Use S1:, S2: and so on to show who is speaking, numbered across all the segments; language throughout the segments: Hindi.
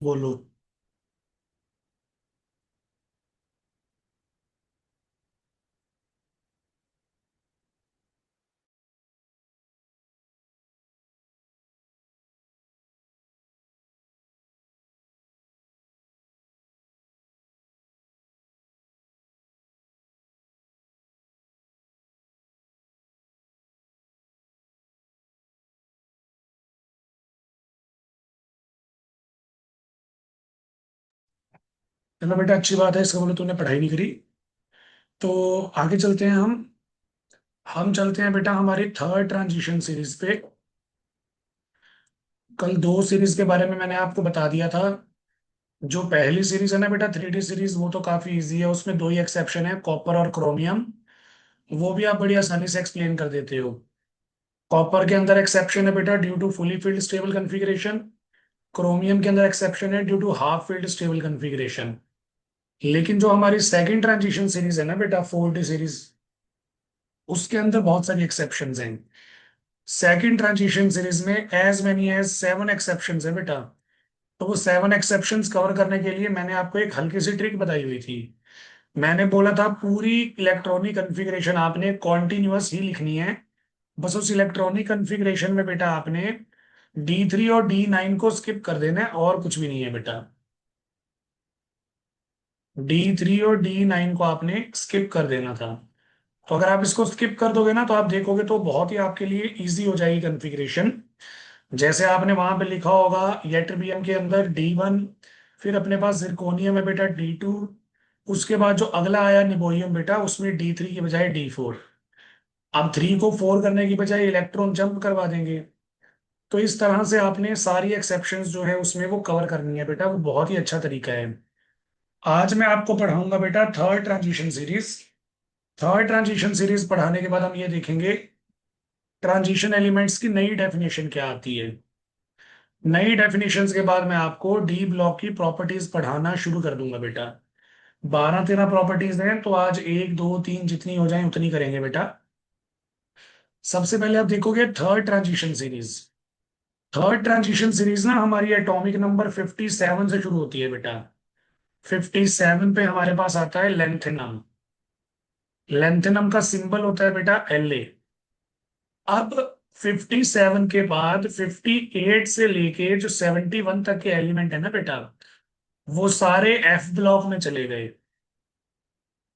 S1: बोलो। चलो बेटा, अच्छी बात है, इसका मतलब तूने पढ़ाई नहीं करी। तो आगे चलते हैं हम चलते हैं बेटा हमारी थर्ड ट्रांजिशन सीरीज पे। कल दो सीरीज के बारे में मैंने आपको बता दिया था। जो पहली सीरीज है ना बेटा, 3D सीरीज, वो तो काफी इजी है, उसमें दो ही एक्सेप्शन है, कॉपर और क्रोमियम। वो भी आप बड़ी आसानी से एक्सप्लेन कर देते हो। कॉपर के अंदर एक्सेप्शन है बेटा due to fully filled stable configuration. Chromium के अंदर एक्सेप्शन है due to half filled stable configuration. लेकिन जो हमारी सेकंड ट्रांजिशन सीरीज है ना बेटा, 4D सीरीज, उसके अंदर बहुत सारी एक्सेप्शंस हैं। सेकंड ट्रांजिशन सीरीज में एज मेनी एज 7 एक्सेप्शंस है बेटा। तो वो 7 एक्सेप्शंस कवर करने के लिए मैंने आपको एक हल्की सी ट्रिक बताई हुई थी। मैंने बोला था पूरी इलेक्ट्रॉनिक कॉन्फ़िगरेशन आपने कॉन्टिन्यूअस ही लिखनी है। बस उस इलेक्ट्रॉनिक कॉन्फ़िगरेशन में बेटा आपने D3 और D9 को स्किप कर देना है, और कुछ भी नहीं है बेटा। D3 और D9 को आपने स्किप कर देना था। तो अगर आप इसको स्किप कर दोगे ना, तो आप देखोगे तो बहुत ही आपके लिए इजी हो जाएगी कॉन्फ़िगरेशन। जैसे आपने वहां पे लिखा होगा यट्रबियम के अंदर D1, फिर अपने पास जिरकोनियम है बेटा D2, उसके बाद जो अगला आया निबोयम बेटा, उसमें D3 की बजाय D4। अब 3 को 4 करने की बजाय इलेक्ट्रॉन जंप करवा देंगे। तो इस तरह से आपने सारी एक्सेप्शंस जो है उसमें वो कवर करनी है बेटा, वो बहुत ही अच्छा तरीका है। आज मैं आपको पढ़ाऊंगा बेटा third transition series. Third transition series पढ़ाने के बाद हम ये देखेंगे ट्रांजिशन एलिमेंट्स की नई डेफिनेशन क्या आती है। नई डेफिनेशंस के बाद मैं आपको डी ब्लॉक की प्रॉपर्टीज पढ़ाना शुरू कर दूंगा बेटा। 12-13 प्रॉपर्टीज हैं, तो आज 1 2 3 जितनी हो जाए उतनी करेंगे बेटा। सबसे पहले आप देखोगे third transition series. Third transition series ना हमारी एटॉमिक नंबर 57 से शुरू होती है बेटा। 57 पे हमारे पास आता है लेंथेनम। लेंथेनम का सिंबल होता है बेटा La। अब 57 के बाद 58 से लेके जो 71 तक के एलिमेंट है ना बेटा, वो सारे एफ ब्लॉक में चले गए।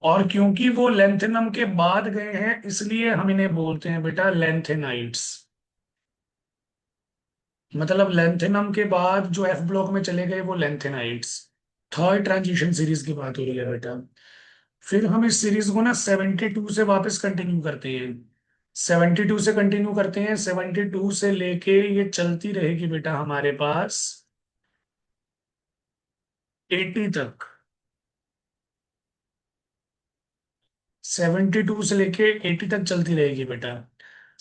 S1: और क्योंकि वो लेंथेनम के बाद गए हैं, इसलिए हम इन्हें बोलते हैं बेटा लेंथेनाइट्स। मतलब लेंथेनम के बाद जो एफ ब्लॉक में चले गए वो लेंथेनाइट्स। थर्ड ट्रांजिशन सीरीज की बात हो रही है बेटा। फिर हम इस सीरीज को ना 72 से वापस कंटिन्यू करते हैं। 72 से कंटिन्यू करते हैं, 72 से लेके ये चलती रहेगी बेटा हमारे पास 80 तक। 72 से लेके 80 तक चलती रहेगी बेटा।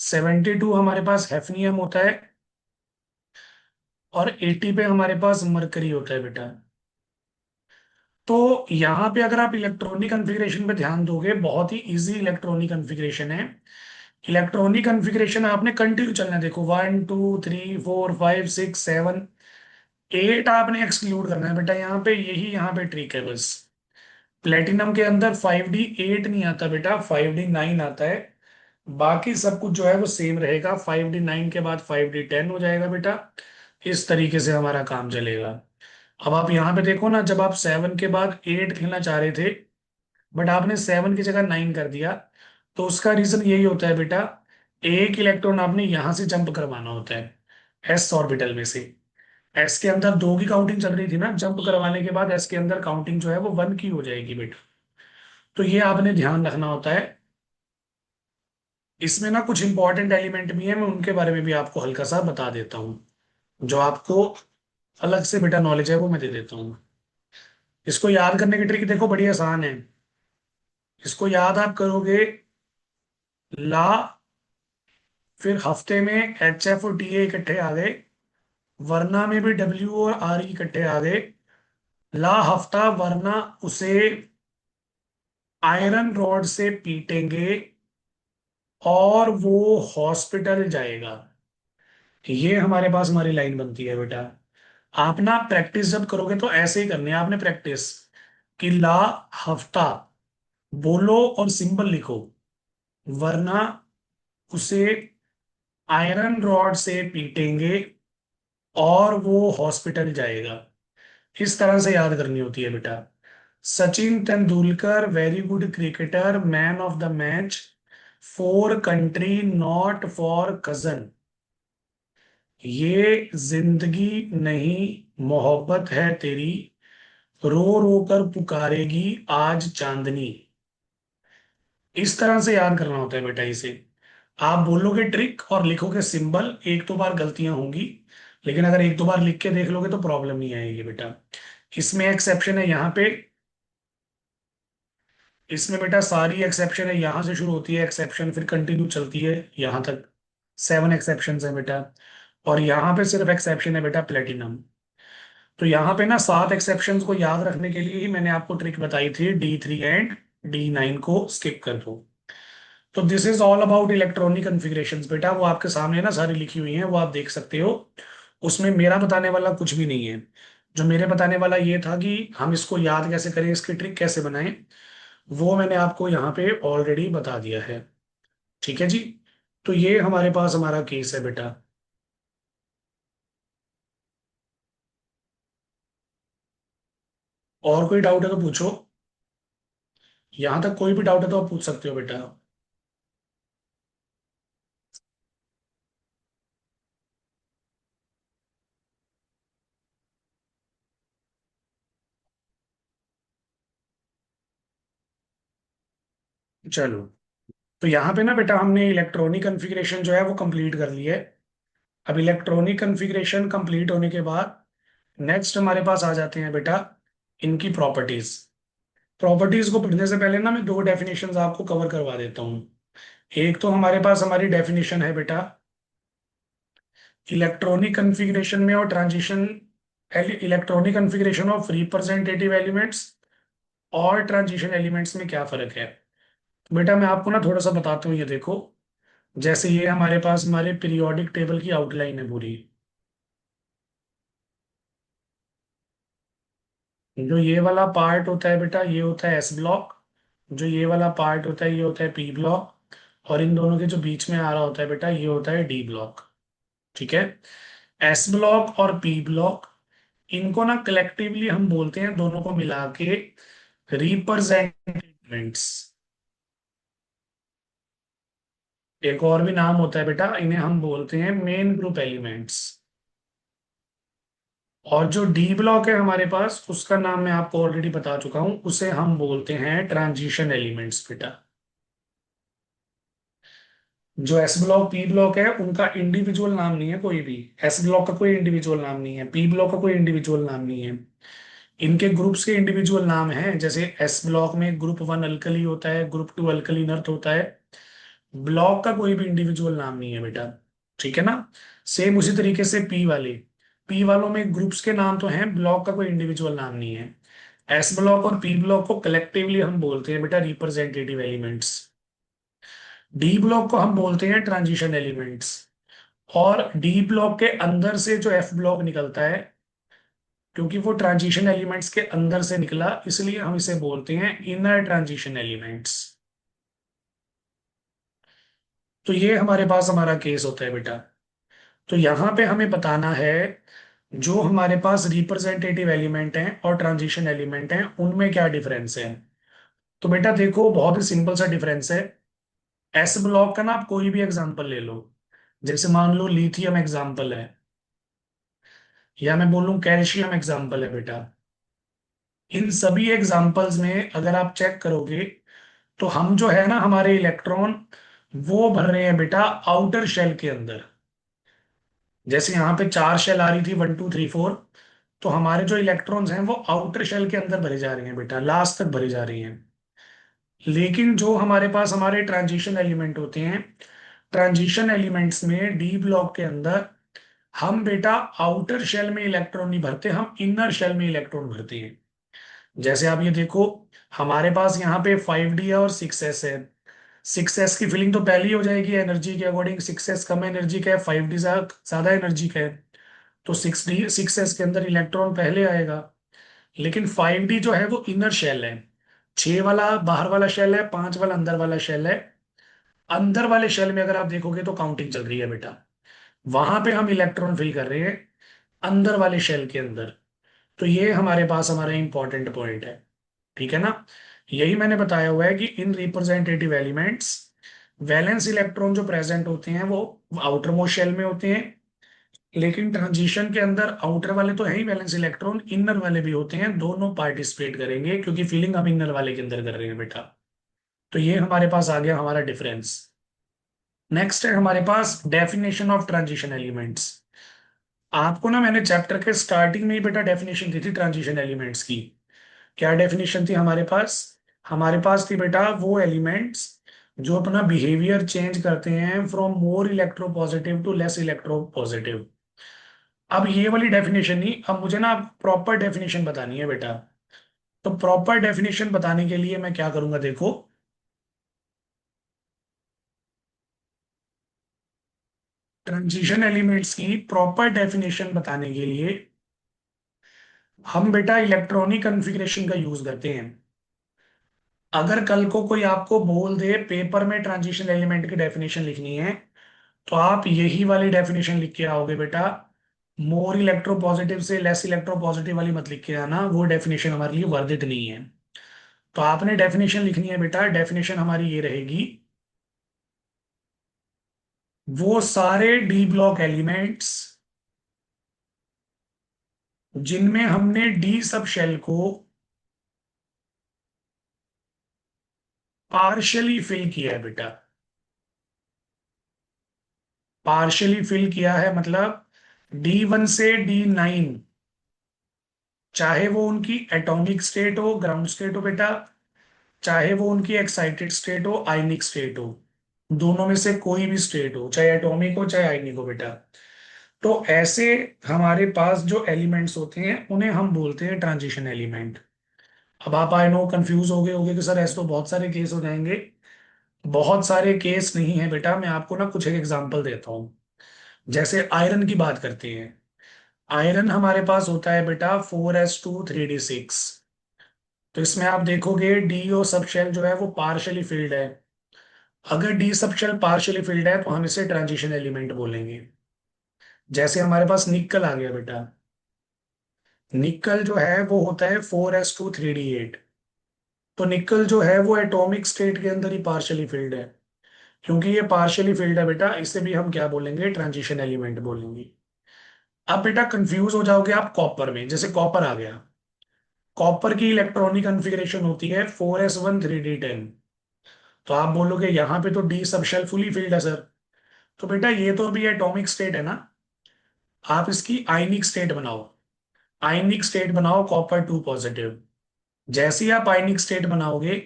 S1: 72 हमारे पास हैफनियम होता है, और 80 पे हमारे पास मरकरी होता है बेटा। तो यहाँ पे अगर आप इलेक्ट्रॉनिक कॉन्फ़िगरेशन पे ध्यान दोगे, बहुत ही इजी इलेक्ट्रॉनिक कॉन्फ़िगरेशन है। इलेक्ट्रॉनिक कॉन्फ़िगरेशन आपने कंटिन्यू चलना है, देखो 1 2 3 4 5 6 7 8 आपने एक्सक्लूड करना है बेटा। यहाँ पे ट्रिक है बस। प्लेटिनम के अंदर 5D8 नहीं आता बेटा, 5D9 आता है। बाकी सब कुछ जो है वो सेम रहेगा, 5D9 के बाद 5D10 हो जाएगा बेटा। इस तरीके से हमारा काम चलेगा। अब आप यहाँ पे देखो ना, जब आप 7 के बाद 8 खेलना चाह रहे थे, बट आपने 7 की जगह 9 कर दिया, तो उसका रीजन यही होता है बेटा, एक इलेक्ट्रॉन आपने यहां से जंप करवाना होता है, एस ऑर्बिटल में से। एस के अंदर 2 की काउंटिंग चल रही थी ना, जंप करवाने के बाद एस के अंदर काउंटिंग जो है वो 1 की हो जाएगी बेटा। तो ये आपने ध्यान रखना होता है। इसमें ना कुछ इंपॉर्टेंट एलिमेंट भी है, मैं उनके बारे में भी आपको हल्का सा बता देता हूँ। जो आपको अलग से बेटा नॉलेज है वो मैं दे देता हूँ। इसको याद करने की ट्रिक देखो, बड़ी आसान है। इसको याद आप करोगे, ला, फिर हफ्ते में HF और TA इकट्ठे आ गए, वरना में भी W और RE इकट्ठे आ गए। ला हफ्ता, वरना उसे आयरन रॉड से पीटेंगे और वो हॉस्पिटल जाएगा। ये हमारे पास हमारी लाइन बनती है बेटा। आप ना प्रैक्टिस जब करोगे तो ऐसे ही करनी है आपने प्रैक्टिस, कि ला, हफ्ता बोलो और सिंबल लिखो, वरना उसे आयरन रॉड से पीटेंगे और वो हॉस्पिटल जाएगा। इस तरह से याद करनी होती है बेटा। Sachin Tendulkar very good cricketer, man of the match, for country not for cousin, ये जिंदगी नहीं मोहब्बत है तेरी, रो रो कर पुकारेगी आज चांदनी। इस तरह से याद करना होता है बेटा इसे। आप बोलोगे ट्रिक और लिखोगे सिंबल, एक दो बार गलतियां होंगी, लेकिन अगर एक दो बार लिख के देख लोगे तो प्रॉब्लम नहीं आएगी बेटा। इसमें एक्सेप्शन है यहाँ पे, इसमें बेटा सारी एक्सेप्शन है, यहां से शुरू होती है एक्सेप्शन, फिर कंटिन्यू चलती है यहां तक। 7 एक्सेप्शन है बेटा। और यहाँ पे सिर्फ एक्सेप्शन है बेटा प्लेटिनम। तो यहाँ पे ना 7 एक्सेप्शंस को याद रखने के लिए ही मैंने आपको ट्रिक बताई थी, D3 एंड D9 को स्किप कर दो। तो this is all about electronic configurations बेटा, वो आपके सामने ना सारी लिखी हुई हैं, वो आप देख सकते हो। उसमें मेरा बताने वाला कुछ भी नहीं है। जो मेरे बताने वाला ये था कि हम इसको याद कैसे करें, इसकी ट्रिक कैसे बनाएं, वो मैंने आपको यहाँ पे ऑलरेडी बता दिया है। ठीक है जी। तो ये हमारे पास हमारा केस है बेटा। और कोई डाउट है तो पूछो। यहाँ तक कोई भी डाउट है तो आप पूछ सकते हो बेटा। चलो, तो यहाँ पे ना बेटा हमने इलेक्ट्रॉनिक कॉन्फ़िगरेशन जो है वो कंप्लीट कर ली है। अब इलेक्ट्रॉनिक कॉन्फ़िगरेशन कंप्लीट होने के बाद नेक्स्ट हमारे पास आ जाते हैं बेटा इनकी प्रॉपर्टीज। प्रॉपर्टीज को पढ़ने से पहले ना मैं दो डेफिनेशंस आपको कवर करवा देता हूँ। एक तो हमारे पास हमारी डेफिनेशन है बेटा इलेक्ट्रॉनिक कॉन्फ़िगरेशन में और transition, electronic configuration of representative elements और ट्रांजिशन एलिमेंट्स में क्या फर्क है। तो बेटा मैं आपको ना थोड़ा सा बताता हूँ, ये देखो। जैसे ये हमारे पास हमारे पीरियोडिक टेबल की आउटलाइन है पूरी। जो ये वाला पार्ट होता है बेटा ये होता है एस ब्लॉक, जो ये वाला पार्ट होता है ये होता है पी ब्लॉक, और इन दोनों के जो बीच में आ रहा होता है बेटा ये होता है डी ब्लॉक। ठीक है। एस ब्लॉक और पी ब्लॉक, इनको ना कलेक्टिवली हम बोलते हैं दोनों को मिला के रिप्रेजेंटेटिव्स। एक और भी नाम होता है बेटा, इन्हें हम बोलते हैं मेन ग्रुप एलिमेंट्स। और जो डी ब्लॉक है हमारे पास उसका नाम मैं आपको ऑलरेडी बता चुका हूं, उसे हम बोलते हैं ट्रांजिशन एलिमेंट्स बेटा। जो एस ब्लॉक पी ब्लॉक है उनका इंडिविजुअल नाम नहीं है कोई भी। एस ब्लॉक का कोई इंडिविजुअल नाम नहीं है, पी ब्लॉक का कोई इंडिविजुअल नाम नहीं है। इनके ग्रुप्स के इंडिविजुअल नाम हैं, जैसे एस ब्लॉक में ग्रुप 1 अल्कली होता है, ग्रुप 2 अल्कलीन अर्थ होता है। ब्लॉक का कोई भी इंडिविजुअल नाम नहीं है बेटा। ठीक है ना। सेम उसी तरीके से पी वाले, पी वालों में ग्रुप्स के नाम तो हैं, ब्लॉक का कोई इंडिविजुअल नाम नहीं है। एस ब्लॉक और पी ब्लॉक को कलेक्टिवली हम बोलते हैं बेटा रिप्रेजेंटेटिव एलिमेंट्स। डी ब्लॉक को हम बोलते हैं ट्रांजिशन एलिमेंट्स। और डी ब्लॉक के अंदर से जो एफ ब्लॉक निकलता है, क्योंकि वो ट्रांजिशन एलिमेंट्स के अंदर से निकला इसलिए हम इसे बोलते हैं इनर ट्रांजिशन एलिमेंट्स। तो ये हमारे पास हमारा केस होता है बेटा। तो यहाँ पे हमें बताना है जो हमारे पास रिप्रेजेंटेटिव एलिमेंट हैं और ट्रांजिशन एलिमेंट हैं उनमें क्या डिफरेंस है। तो बेटा देखो बहुत ही सिंपल सा डिफरेंस है। एस ब्लॉक का ना आप कोई भी एग्जांपल ले लो, जैसे मान लो लिथियम एग्जांपल है, या मैं बोलूं कैल्शियम एग्जांपल है बेटा। इन सभी एग्जांपल्स में अगर आप चेक करोगे तो हम जो है ना हमारे इलेक्ट्रॉन वो भर रहे हैं बेटा आउटर शेल के अंदर। जैसे यहाँ पे 4 शेल आ रही थी, 1 2 3 4, तो हमारे जो इलेक्ट्रॉन्स हैं वो आउटर शेल के अंदर भरे जा रहे हैं बेटा, लास्ट तक भरे जा रही हैं। लेकिन जो हमारे पास हमारे ट्रांजिशन एलिमेंट होते हैं, ट्रांजिशन एलिमेंट्स में डी ब्लॉक के अंदर हम बेटा आउटर शेल में इलेक्ट्रॉन नहीं भरते, हम इनर शेल में इलेक्ट्रॉन भरते हैं। जैसे आप ये देखो, हमारे पास यहाँ पे 5D है और 6s है। 6s की फिलिंग तो पहले ही हो जाएगी एनर्जी के अकॉर्डिंग, 6s कम एनर्जी का है, 5D ज्यादा एनर्जी का है। तो 6s के अंदर इलेक्ट्रॉन पहले आएगा। लेकिन 5d जो है वो इनर शेल है। 6 वाला बाहर वाला शेल है, 5 वाला अंदर वाला शेल है। अंदर वाले शेल में अगर आप देखोगे तो काउंटिंग चल रही है बेटा। वहां पे हम इलेक्ट्रॉन फिल कर रहे हैं अंदर वाले शेल के अंदर। तो ये हमारे पास हमारा इंपॉर्टेंट पॉइंट है। ठीक है ना। यही मैंने बताया हुआ है कि in representative elements valence electron जो प्रेजेंट होते हैं वो आउटर मोस्ट शेल में होते हैं। लेकिन ट्रांजिशन के अंदर आउटर वाले तो है ही वैलेंस इलेक्ट्रॉन, इनर वाले भी होते हैं, दोनों पार्टिसिपेट करेंगे क्योंकि फीलिंग हम इनर वाले के अंदर कर रहे हैं बेटा। तो ये हमारे पास आ गया हमारा डिफरेंस। नेक्स्ट है हमारे पास डेफिनेशन ऑफ ट्रांजिशन एलिमेंट्स। आपको ना मैंने चैप्टर के स्टार्टिंग में ही बेटा डेफिनेशन दी थी ट्रांजिशन एलिमेंट्स की। क्या डेफिनेशन थी हमारे पास? हमारे पास थी बेटा वो एलिमेंट्स जो अपना बिहेवियर चेंज करते हैं from more electropositive to less electropositive. अब ये वाली डेफिनेशन नहीं, अब मुझे ना प्रॉपर डेफिनेशन बतानी है बेटा। तो प्रॉपर डेफिनेशन बताने के लिए मैं क्या करूंगा देखो। ट्रांजिशन एलिमेंट्स की प्रॉपर डेफिनेशन बताने के लिए हम बेटा इलेक्ट्रॉनिक कॉन्फ़िगरेशन का यूज करते हैं। अगर कल को कोई आपको बोल दे पेपर में ट्रांजिशन एलिमेंट की डेफिनेशन लिखनी है, तो आप यही वाली डेफिनेशन लिख के आओगे बेटा। मोर इलेक्ट्रोपॉजिटिव से लेस इलेक्ट्रोपॉजिटिव वाली मत लिख के आना, वो डेफिनेशन हमारे लिए वर्दित नहीं है। तो आपने डेफिनेशन लिखनी है बेटा, डेफिनेशन हमारी ये रहेगी। वो सारे डी ब्लॉक एलिमेंट्स जिनमें हमने डी सब शेल को पार्शियली फिल किया है बेटा। पार्शियली फिल किया है मतलब D1 से D9, चाहे वो उनकी एटॉमिक स्टेट हो, ग्राउंड स्टेट हो बेटा, चाहे वो उनकी एक्साइटेड स्टेट हो, आयनिक स्टेट हो, दोनों में से कोई भी स्टेट हो, चाहे एटॉमिक हो चाहे आयनिक हो बेटा। तो ऐसे हमारे पास जो एलिमेंट्स होते हैं उन्हें हम बोलते हैं ट्रांजिशन एलिमेंट। अब आप आई नो कंफ्यूज हो गए होगे कि सर ऐसे तो बहुत सारे केस हो जाएंगे। बहुत सारे केस नहीं है बेटा, मैं आपको ना कुछ एक एग्जांपल देता हूँ। जैसे आयरन की बात करते हैं। आयरन हमारे पास होता है बेटा 4s2 3d6। तो इसमें आप देखोगे डीओ सब शेल जो है वो पार्शियली फिल्ड है। अगर D sub shell partially field है तो हम इसे ट्रांजिशन एलिमेंट बोलेंगे। जैसे हमारे पास निकल आ गया बेटा। निकल जो है वो होता है 4s2 3d8। तो निकल जो है वो एटॉमिक स्टेट के अंदर ही पार्शियली फिल्ड है। क्योंकि ये पार्शियली फिल्ड है बेटा, इसे भी हम क्या बोलेंगे? ट्रांजिशन एलिमेंट बोलेंगे। अब बेटा कंफ्यूज हो जाओगे आप कॉपर में, जैसे कॉपर आ गया। कॉपर की इलेक्ट्रॉनिक कॉन्फ़िगरेशन होती है 4s1 3d10। तो आप बोलोगे यहाँ पे तो d sub shell fully filled है सर। तो बेटा ये तो अभी एटॉमिक स्टेट है ना, आप इसकी आयनिक स्टेट बनाओ। आयनिक स्टेट बनाओ कॉपर 2 पॉजिटिव। जैसे ही आप आयनिक स्टेट बनाओगे,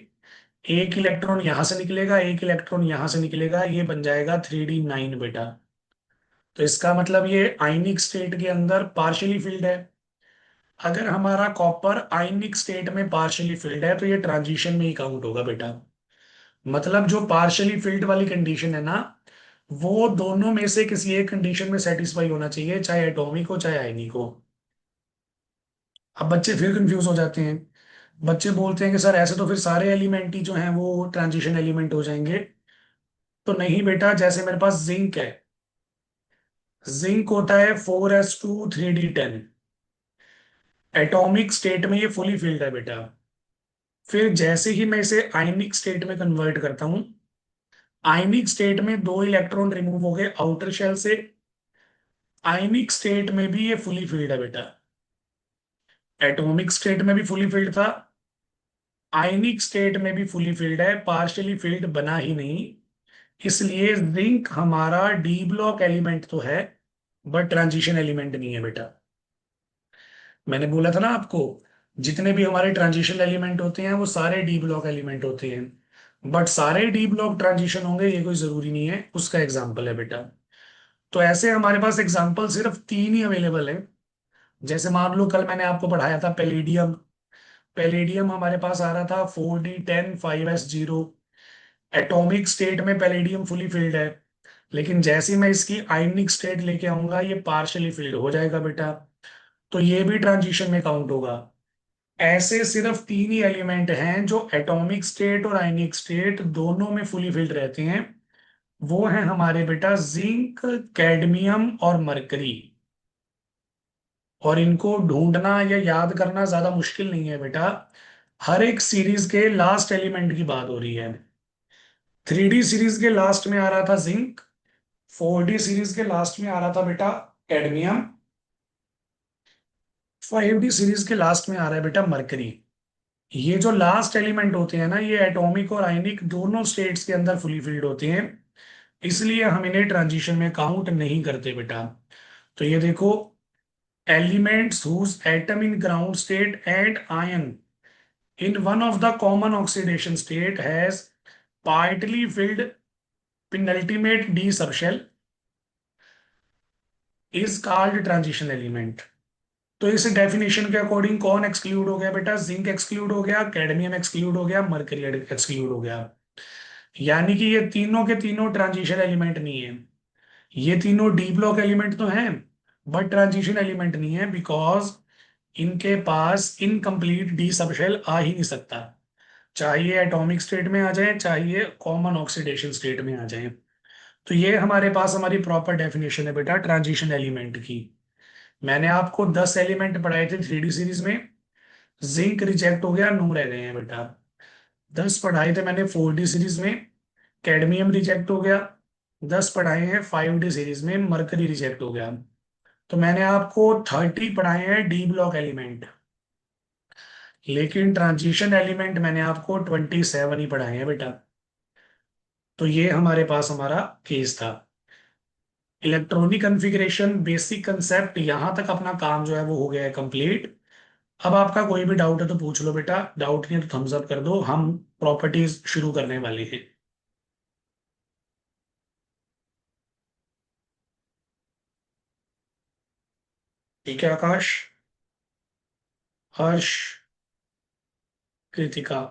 S1: एक इलेक्ट्रॉन यहां से निकलेगा, एक इलेक्ट्रॉन यहां से निकलेगा, ये बन जाएगा 3d9 बेटा। तो इसका मतलब ये आयनिक स्टेट के अंदर पार्शियली फिल्ड है। अगर हमारा कॉपर आयनिक स्टेट में पार्शियली फिल्ड है तो ये ट्रांजिशन में ही काउंट होगा बेटा। मतलब जो पार्शियली फिल्ड वाली कंडीशन है ना, वो दोनों में से किसी एक कंडीशन में सेटिस्फाई होना चाहिए, चाहे एटॉमिक हो चाहे आयनिक हो। अब बच्चे फिर कंफ्यूज हो जाते हैं। बच्चे बोलते हैं कि सर ऐसे तो फिर सारे एलिमेंट ही जो हैं वो ट्रांजिशन एलिमेंट हो जाएंगे। तो नहीं बेटा, जैसे मेरे पास जिंक है। जिंक होता है 4s2 3d10। एटॉमिक स्टेट में ये फुली फिल्ड है बेटा। फिर जैसे ही मैं इसे आयनिक स्टेट में कन्वर्ट करता हूं, आयनिक स्टेट में 2 इलेक्ट्रॉन रिमूव हो गए आउटर शेल से। आयनिक स्टेट में भी ये फुली फिल्ड है बेटा। एटॉमिक स्टेट में भी फुली फिल्ड था, आयनिक स्टेट में भी फुली फिल्ड है, पार्शियली फिल्ड बना ही नहीं। इसलिए जिंक हमारा डी ब्लॉक एलिमेंट तो है, बट ट्रांजिशन एलिमेंट नहीं है बेटा। मैंने बोला था ना आपको, जितने भी हमारे ट्रांजिशन एलिमेंट होते हैं वो सारे डी ब्लॉक एलिमेंट होते हैं। बट सारे डी ब्लॉक ट्रांजिशन होंगे ये कोई जरूरी नहीं है, उसका एग्जाम्पल है बेटा। तो ऐसे हमारे पास एग्जाम्पल सिर्फ 3 ही अवेलेबल है। जैसे मान लो कल मैंने आपको पढ़ाया था पैलेडियम। पैलेडियम हमारे पास आ रहा था 4d10 5s0। एटॉमिक स्टेट में पैलेडियम फुली फिल्ड है। लेकिन जैसे ही मैं इसकी आयनिक स्टेट लेके आऊंगा ये पार्शियली फिल्ड हो जाएगा बेटा, तो ये भी ट्रांजिशन में काउंट होगा। ऐसे सिर्फ तीन ही एलिमेंट हैं जो एटॉमिक स्टेट और आयनिक स्टेट दोनों में फुली फिल्ड रहते हैं। वो हैं हमारे बेटा जिंक, कैडमियम और मरकरी। और इनको ढूंढना या याद करना ज्यादा मुश्किल नहीं है बेटा। हर एक सीरीज के लास्ट एलिमेंट की बात हो रही है। 3D सीरीज के लास्ट में आ रहा था जिंक, 4D सीरीज के लास्ट में आ रहा था बेटा कैडमियम, 5D सीरीज के लास्ट में आ रहा है बेटा मरकरी। ये जो लास्ट एलिमेंट होते हैं ना, ये एटॉमिक और आयनिक दोनों स्टेट्स के अंदर फुली फिल्ड होते हैं, इसलिए हम इन्हें ट्रांजिशन में काउंट नहीं करते बेटा। तो ये देखो, elements whose atom in ground state and ion in one of the common oxidation state has partly filled penultimate d subshell is called transition element। तो इस डेफिनेशन के अकॉर्डिंग कौन एक्सक्लूड हो गया बेटा? जिंक एक्सक्लूड हो गया, कैडमियम एक्सक्लूड हो गया, मरकरी एक्सक्लूड हो गया। यानी कि ये तीनों के तीनों ट्रांजिशन एलिमेंट नहीं है। ये तीनों डी ब्लॉक एलिमेंट तो हैं, बट ट्रांजिशन एलिमेंट नहीं है, बिकॉज इनके पास इनकम्प्लीट डी सबशेल आ ही नहीं सकता। चाहिए एटॉमिक स्टेट में आ जाए, चाहिए कॉमन ऑक्सीडेशन स्टेट में आ जाए। तो ये हमारे पास हमारी प्रॉपर डेफिनेशन है बेटा ट्रांजिशन एलिमेंट की। मैंने आपको 10 एलिमेंट पढ़ाए थे 3D सीरीज में। जिंक रिजेक्ट हो गया, 9 रह गए हैं बेटा। 10 पढ़ाए थे मैंने 4D सीरीज में, कैडमियम रिजेक्ट हो गया। 10 पढ़ाए हैं 5D सीरीज में, मरकरी रिजेक्ट हो गया। तो मैंने आपको 30 पढ़ाए हैं डी ब्लॉक एलिमेंट, लेकिन ट्रांजिशन एलिमेंट मैंने आपको 27 ही पढ़ाए हैं बेटा। तो ये हमारे पास हमारा केस था। इलेक्ट्रॉनिक कॉन्फ़िगरेशन बेसिक कंसेप्ट यहां तक अपना काम जो है वो हो गया है कंप्लीट। अब आपका कोई भी डाउट है तो पूछ लो बेटा, डाउट नहीं है तो थम्स अप कर दो, हम प्रॉपर्टीज शुरू करने वाले हैं। ठीक है आकाश, हर्ष, कृतिका,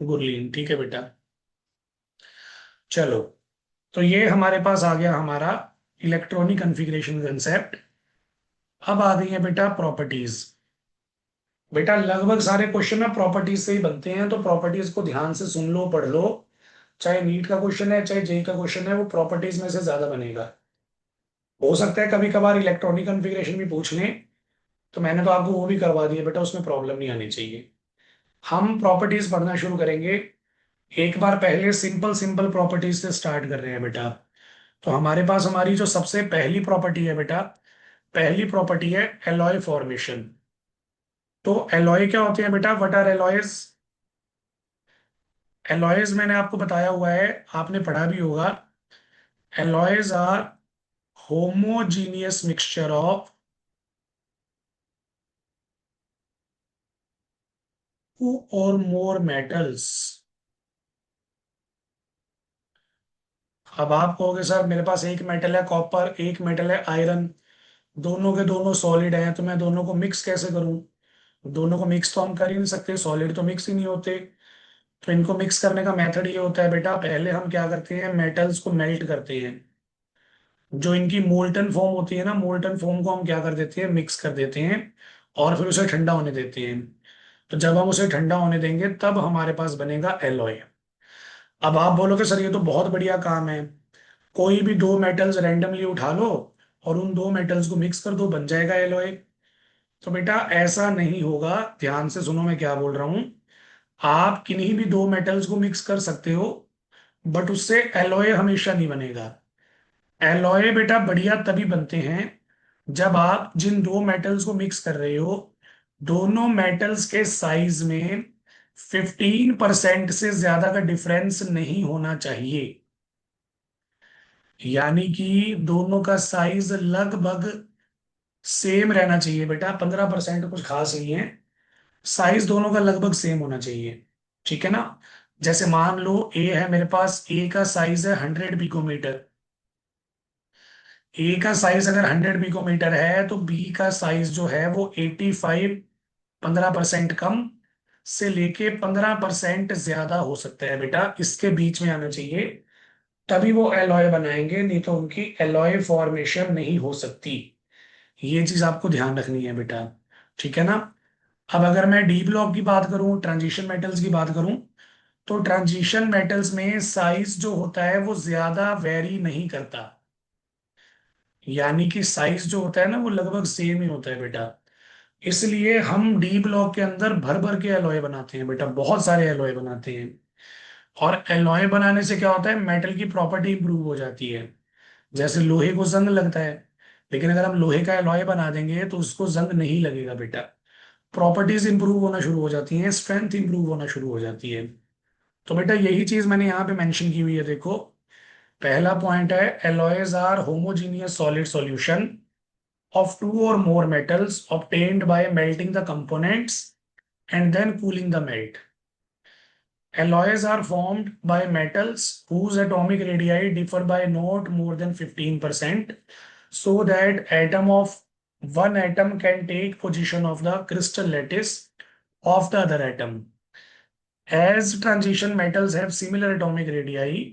S1: गुरलीन, ठीक है बेटा। चलो, तो ये हमारे पास आ गया हमारा इलेक्ट्रॉनिक कॉन्फ़िगरेशन कंसेप्ट। अब आ गई है बेटा प्रॉपर्टीज। बेटा लगभग सारे क्वेश्चन ना प्रॉपर्टीज से ही बनते हैं, तो प्रॉपर्टीज को ध्यान से सुन लो, पढ़ लो। चाहे नीट का क्वेश्चन है चाहे जेई का क्वेश्चन है, वो प्रॉपर्टीज में से ज्यादा बनेगा। हो सकता है कभी कभार इलेक्ट्रॉनिक कॉन्फ़िगरेशन भी पूछ लें, तो मैंने तो आपको वो भी करवा दिया बेटा, उसमें प्रॉब्लम नहीं आनी चाहिए। हम प्रॉपर्टीज पढ़ना शुरू करेंगे। एक बार पहले सिंपल सिंपल प्रॉपर्टीज से स्टार्ट कर रहे हैं बेटा। तो हमारे पास हमारी जो सबसे पहली प्रॉपर्टी है बेटा, पहली प्रॉपर्टी है एलॉय फॉर्मेशन। तो एलॉय क्या होते हैं बेटा? What are alloys? एलॉयज मैंने आपको बताया हुआ है, आपने पढ़ा भी होगा। Alloys are homogeneous mixture of two और मोर मेटल्स। अब आप कहोगे सर मेरे पास एक मेटल है कॉपर, एक मेटल है आयरन, दोनों के दोनों सॉलिड हैं, तो मैं दोनों को मिक्स कैसे करूं? दोनों को मिक्स तो हम कर ही नहीं सकते, सॉलिड तो मिक्स ही नहीं होते। तो इनको मिक्स करने का मेथड ये होता है बेटा, पहले हम क्या करते हैं, मेटल्स को मेल्ट करते हैं। जो इनकी मोल्टन फॉर्म होती है ना, मोल्टन फॉर्म को हम क्या कर देते हैं, मिक्स कर देते हैं, और फिर उसे ठंडा होने देते हैं। तो जब हम उसे ठंडा होने देंगे तब हमारे पास बनेगा एलॉय। अब आप बोलोगे सर ये तो बहुत बढ़िया काम है, कोई भी दो मेटल्स रैंडमली उठा लो और उन दो मेटल्स को मिक्स कर दो, बन जाएगा एलॉय। तो बेटा ऐसा नहीं होगा, ध्यान से सुनो मैं क्या बोल रहा हूं। आप किन्हीं भी दो मेटल्स को मिक्स कर सकते हो, बट उससे एलॉय हमेशा नहीं बनेगा। एलॉय बेटा बढ़िया तभी बनते हैं जब आप जिन दो मेटल्स को मिक्स कर रहे हो, दोनों मेटल्स के साइज में 15% से ज्यादा का डिफरेंस नहीं होना चाहिए। यानी कि दोनों का साइज लगभग सेम रहना चाहिए बेटा, 15% कुछ खास नहीं है, साइज दोनों का लगभग सेम होना चाहिए। ठीक है ना? जैसे मान लो ए है मेरे पास, ए का साइज है 100 पिकोमीटर। ए का साइज अगर 100 पिकोमीटर है तो बी का साइज जो है वो 85, 15% कम से लेके 15% ज्यादा हो सकता है बेटा, इसके बीच में आना चाहिए। तभी वो एलॉय बनाएंगे, नहीं तो उनकी एलॉय फॉर्मेशन नहीं हो सकती। ये चीज आपको ध्यान रखनी है बेटा, ठीक है ना। अब अगर मैं डी ब्लॉक की बात करूं, ट्रांजिशन मेटल्स की बात करूं, तो ट्रांजिशन मेटल्स में साइज जो होता है वो ज्यादा वेरी नहीं करता। यानी कि साइज जो होता है ना वो लगभग सेम ही होता है बेटा। इसलिए हम डी ब्लॉक के अंदर भर भर के एलॉय बनाते हैं बेटा, बहुत सारे एलॉय बनाते हैं। और एलॉय बनाने से क्या होता है, मेटल की प्रॉपर्टी इंप्रूव हो जाती है। जैसे लोहे को जंग लगता है, लेकिन अगर हम लोहे का एलॉय बना देंगे तो उसको जंग नहीं लगेगा बेटा। प्रॉपर्टीज इंप्रूव होना शुरू हो जाती हैं, स्ट्रेंथ इंप्रूव होना शुरू हो जाती है। तो बेटा यही चीज मैंने यहाँ पे मेंशन की हुई है, देखो। पहला पॉइंट है, alloys are homogeneous solid solution of two or more metals obtained by melting the components and then cooling the melt. Alloys are formed by metals whose atomic radii differ by not more than 15%, so that atom of one atom can take position of the crystal lattice of the other atom. As transition metals have similar atomic radii,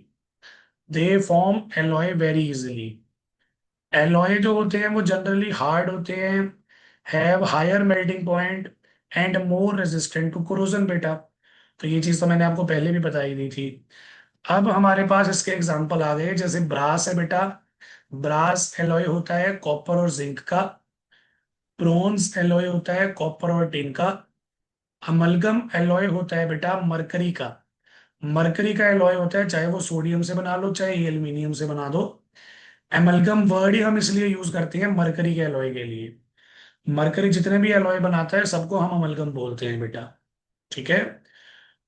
S1: they form alloy very easily. Alloy जो होते हैं वो जनरली हार्ड होते हैं, have higher melting point and more resistant to corrosion बेटा। तो ये चीज तो मैंने आपको पहले भी बताई दी थी। अब हमारे पास इसके एग्जांपल आ गए, जैसे ब्रास है बेटा। ब्रास एलॉय होता है कॉपर और जिंक का। ब्रोंज एलॉय होता है कॉपर और टिन का। अमलगम एलॉय होता है बेटा मरकरी का। मरकरी का एलॉय होता है, चाहे वो सोडियम से बना लो चाहे एल्यूमिनियम से बना दो। एमलगम वर्ड ही हम इसलिए यूज करते हैं मरकरी के एलॉय के लिए। मरकरी जितने भी एलॉय बनाता है सबको हम अमलगम बोलते हैं बेटा, ठीक है।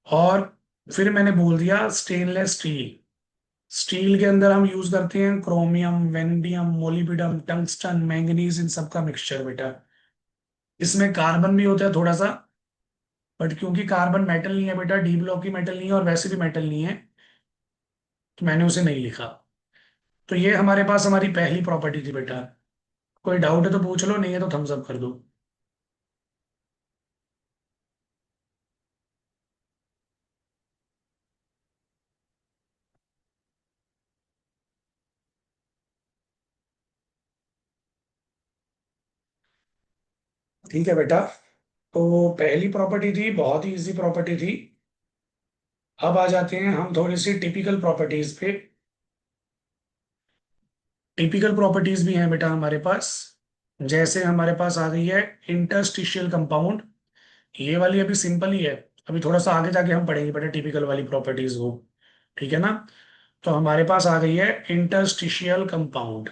S1: और फिर मैंने बोल दिया स्टेनलेस स्टील। स्टील के अंदर हम यूज करते हैं chromium, vanadium, molybdenum, tungsten, manganese, इन सब का मिक्सचर बेटा। इसमें कार्बन भी होता है थोड़ा सा, बट क्योंकि कार्बन मेटल नहीं है बेटा, डी ब्लॉक की मेटल नहीं है और वैसे भी मेटल नहीं है, तो मैंने उसे नहीं लिखा। तो ये हमारे पास हमारी पहली प्रॉपर्टी थी बेटा। कोई डाउट है तो पूछ लो, नहीं है तो थम्स अप कर दो। ठीक है बेटा। तो पहली प्रॉपर्टी थी, बहुत ही इजी प्रॉपर्टी थी। अब आ जाते हैं हम थोड़ी सी टिपिकल प्रॉपर्टीज पे। टिपिकल प्रॉपर्टीज भी हैं बेटा हमारे पास। जैसे हमारे पास आ गई है इंटरस्टिशियल कंपाउंड। ये वाली अभी सिंपल ही है, अभी थोड़ा सा आगे जाके हम पढ़ेंगे बेटा टिपिकल वाली प्रॉपर्टीज वो, ठीक है ना। तो हमारे पास आ गई है इंटरस्टिशियल कंपाउंड।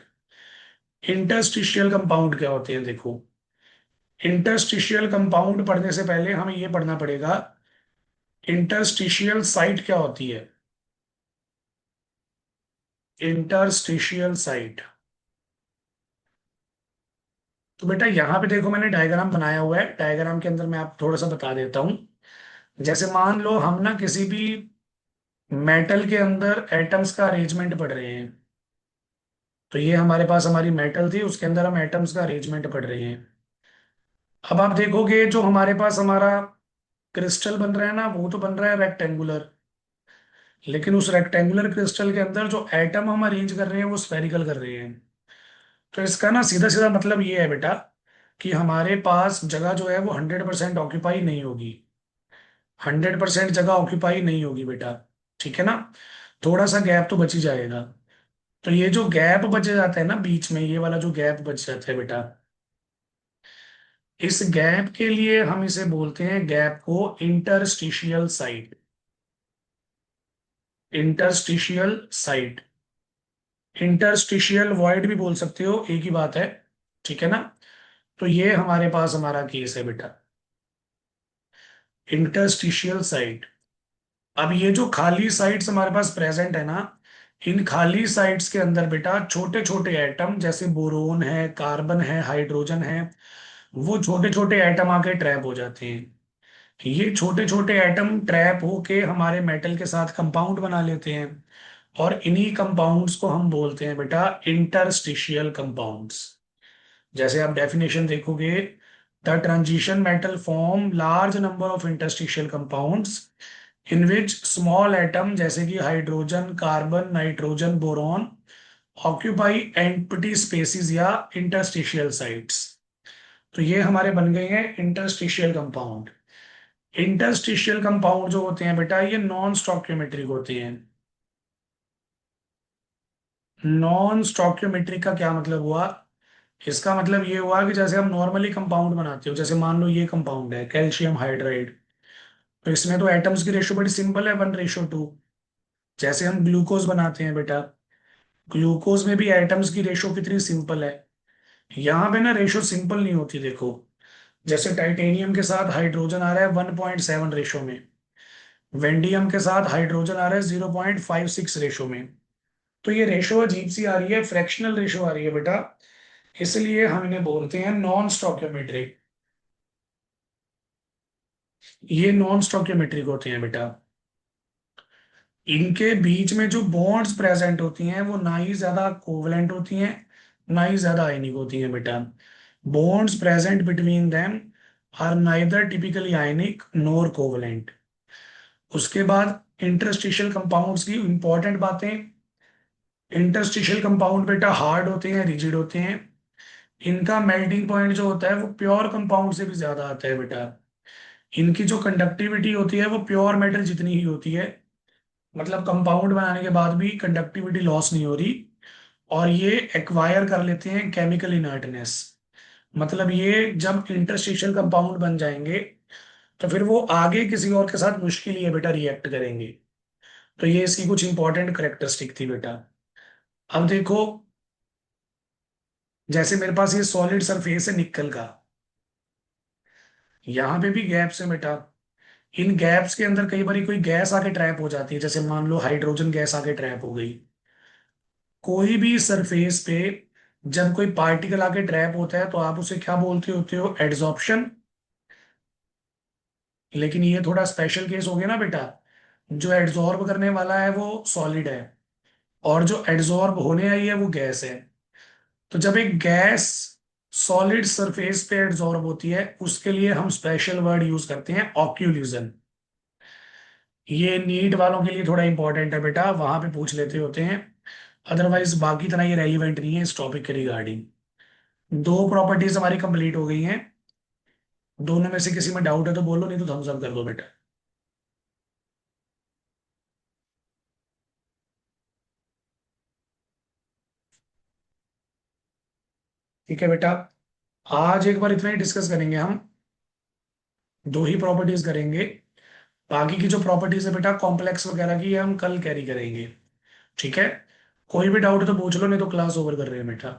S1: इंटरस्टिशियल कंपाउंड क्या होते हैं, देखो। इंटरस्टिशियल कंपाउंड पढ़ने से पहले हमें ये पढ़ना पड़ेगा, इंटरस्टिशियल साइट क्या होती है। इंटरस्टिशियल साइट, तो बेटा यहाँ पे देखो मैंने डायग्राम बनाया हुआ है, डायग्राम के अंदर मैं आप थोड़ा सा बता देता हूँ। जैसे मान लो हम ना किसी भी मेटल के अंदर एटम्स का अरेंजमेंट पढ़ रहे हैं। तो ये हमारे पास हमारी मेटल थी, उसके अंदर हम एटम्स का अरेंजमेंट पढ़ रहे हैं। अब आप देखोगे जो हमारे पास हमारा क्रिस्टल बन रहा है ना, वो तो बन रहा है रेक्टेंगुलर। लेकिन उस रेक्टेंगुलर क्रिस्टल के अंदर जो एटम हम अरेंज कर रहे हैं वो स्फेरिकल कर रहे हैं। तो इसका ना सीधा सीधा मतलब ये है बेटा कि हमारे पास जगह जो है वो 100% ऑक्यूपाई नहीं होगी। 100% जगह ऑक्यूपाई नहीं होगी बेटा, ठीक है ना। थोड़ा सा गैप तो बच ही जाएगा। तो ये जो गैप बच जाता है ना बीच में, ये वाला जो गैप बच जाता है बेटा, इस गैप के लिए हम इसे बोलते हैं गैप को interstitial site. Interstitial site, interstitial void भी बोल सकते हो, एक ही बात है, ठीक है ना। तो ये हमारे पास हमारा केस है बेटा, इंटरस्टिशियल साइट। अब ये जो खाली साइट्स हमारे पास प्रेजेंट है ना, इन खाली साइट्स के अंदर बेटा छोटे छोटे एटम, जैसे बोरोन है, कार्बन है, हाइड्रोजन है, वो छोटे छोटे एटम आके ट्रैप हो जाते हैं। ये छोटे छोटे एटम ट्रैप होके हमारे मेटल के साथ कंपाउंड बना लेते हैं। और इन्हीं कंपाउंड्स को हम बोलते हैं बेटा इंटरस्टिशियल कंपाउंड्स। जैसे आप डेफिनेशन देखोगे, the transition metal form large number of interstitial compounds in which small atom जैसे कि hydrogen, carbon, nitrogen, boron occupy empty spaces या इंटरस्टिशियल साइट्स। तो ये हमारे बन गए हैं इंटरस्टिशियल कंपाउंड। इंटरस्टिशियल कंपाउंड जो होते हैं बेटा, ये नॉन स्टोइकियोमेट्रिक होते हैं। नॉन स्टोइकियोमेट्रिक का क्या मतलब हुआ? इसका मतलब ये हुआ कि जैसे हम नॉर्मली कंपाउंड बनाते हो, जैसे मान लो ये कंपाउंड है कैल्शियम हाइड्राइड, तो इसमें तो एटम्स की रेशो बड़ी सिंपल है, 1:2। जैसे हम ग्लूकोज बनाते हैं बेटा, ग्लूकोज में भी एटम्स की रेशो कितनी सिंपल है। यहाँ पे ना रेशो सिंपल नहीं होती, देखो। जैसे टाइटेनियम के साथ हाइड्रोजन आ रहा है 1.7 रेशो में, वेंडियम के साथ हाइड्रोजन आ रहा है 0.56 रेशो में। तो ये रेशो अजीब सी आ रही है, फ्रैक्शनल रेशो आ रही है बेटा, इसलिए हम इन्हें बोलते हैं नॉन स्टोइकियोमेट्रिक। ये नॉन स्टोइकियोमेट्रिक होते हैं बेटा। इनके बीच में जो बॉन्ड्स प्रेजेंट होती हैं वो ना ही ज्यादा कोवलेंट होती हैं, ना ही ज्यादा आयनिक होती हैं बेटा। Bonds present between them are neither typically ionic nor covalent. उसके बाद इंटरस्टिशियल कंपाउंड्स की इंपॉर्टेंट बातें। इंटरस्टिशियल कंपाउंड बेटा हार्ड होते हैं, रिजिड होते हैं। इनका मेल्टिंग पॉइंट जो होता है वो प्योर कंपाउंड से भी ज्यादा आता है बेटा। इनकी जो कंडक्टिविटी होती है वो प्योर मेटल जितनी ही होती है, मतलब कंपाउंड बनाने के बाद भी कंडक्टिविटी लॉस नहीं हो रही। और ये एक्वायर कर लेते हैं केमिकल इनर्टनेस, मतलब ये जब इंटरस्टिशियल कंपाउंड बन जाएंगे तो फिर वो आगे किसी और के साथ मुश्किल ही है बेटा रिएक्ट करेंगे। तो ये इसकी कुछ इंपॉर्टेंट करेक्टरिस्टिक थी बेटा। अब देखो, जैसे मेरे पास ये सॉलिड सरफेस है निक्कल का, यहाँ पे भी गैप्स है बेटा। इन गैप्स के अंदर कई बार कोई गैस आके ट्रैप हो जाती है, जैसे मान लो हाइड्रोजन गैस आके ट्रैप हो गई। कोई भी सरफेस पे जब कोई पार्टिकल आके ट्रैप होता है तो आप उसे क्या बोलते होते हो? एड्सॉर्प्शन। लेकिन ये थोड़ा स्पेशल केस हो गया ना बेटा, जो एड्सॉर्ब करने वाला है वो सॉलिड है और जो एड्सॉर्ब होने आई है वो गैस है। तो जब एक गैस सॉलिड सरफेस पे एड्सॉर्ब होती है उसके लिए हम स्पेशल वर्ड यूज करते हैं ऑक्यूल्यूजन। ये नीट वालों के लिए थोड़ा इंपॉर्टेंट है बेटा, वहां पे पूछ लेते होते हैं। अदरवाइज बाकी तरह ये रेलिवेंट नहीं है इस टॉपिक के रिगार्डिंग। दो प्रॉपर्टीज हमारी कंप्लीट हो गई हैं। दोनों में से किसी में डाउट है तो बोलो, नहीं तो थम्स अप कर दो बेटा। ठीक है बेटा, आज एक बार इतना ही डिस्कस करेंगे हम। दो ही प्रॉपर्टीज करेंगे, बाकी की जो प्रॉपर्टीज है बेटा कॉम्प्लेक्स वगैरह की, ये हम कल कैरी करेंगे। ठीक है, कोई भी डाउट है तो पूछ लो, नहीं तो क्लास ओवर कर रहे हैं बेटा।